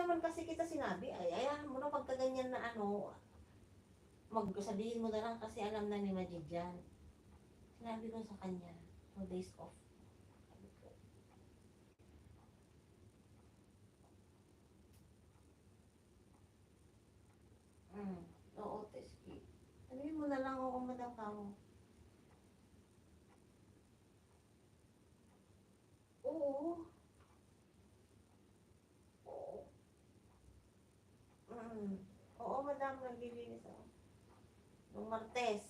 naman kasi kita sinabi, ay, ayahan mo na pagka ganyan na ano, magsabihin mo na lang kasi alam na ni Majid yan. Sinabi ko sa kanya, 2 days off. Sabi ko, mm, oo, Teski. Sabihin mo na lang ako, madam ka mo. Oo. Oo. Mm. Oo, madam, naglilinis ako. Nung Martes.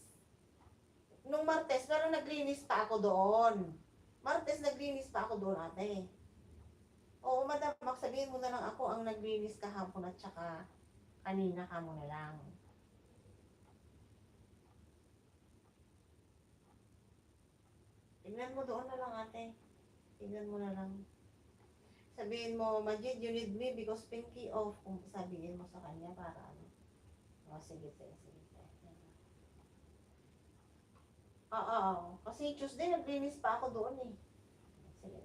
Nung Martes, pero naglinis pa ako doon. Martes, naglinis pa ako doon, ate. Oo, madam, magsabihin mo na lang ako ang naglinis kahapon at saka kanina ka mo na lang. Tignan mo doon na lang, ate. Tignan mo na lang. Sabihin mo, Majid, you need me because pinky off. Kung sabihin mo sa kanya para ano. O, sige, sige, sige. Oo. Kasi Tuesday, naglinis pa ako doon eh. Sige.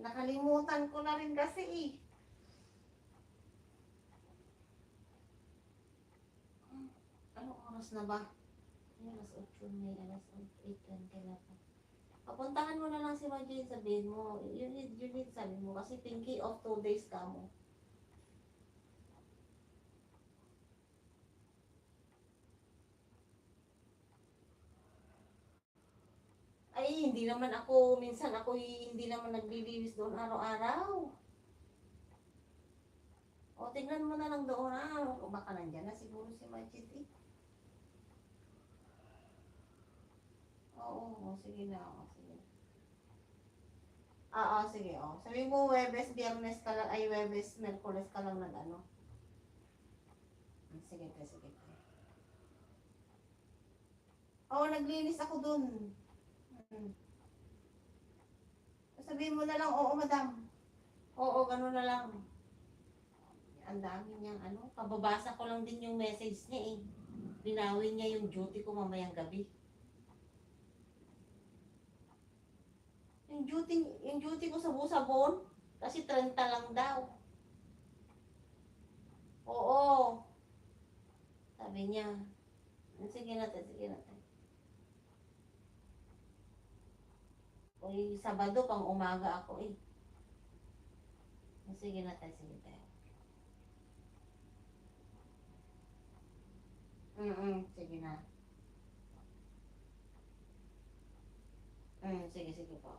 Nakalimutan ko na rin kasi eh. Anong oras na ba? Alas 8 May, alas 8:20 na pa. Papuntahan mo na lang si Majid, sabihin mo, you need, sabi mo, kasi pinky off 2 days ka mo. Ay, hindi naman ako, minsan ako hindi naman naglilinis doon araw-araw. O, tingnan mo na lang doon o baka nandyan na siguro si Majid eh. Oo, sige na, sige. Sige, Sabi mo, Webes, Biyernes ka lang, ay, Webes, Merkules ka lang nag-ano. Sige, sige. Oo, naglinis ako dun. Hmm. Sabihin mo na lang, oo, madam. Oo, gano'n na lang. Ang dami niyang ano, kababasa ko lang din yung message niya eh. Linawin niya yung duty ko mamayang gabi. Yung duty ko sa Busabon, kasi 30 lang daw. Oo, sabi niya. Sige natin, sige natin. Uy, Sabado pang umaga ako eh. Sige natin, sige tayo. Sige na. Sige, sige po.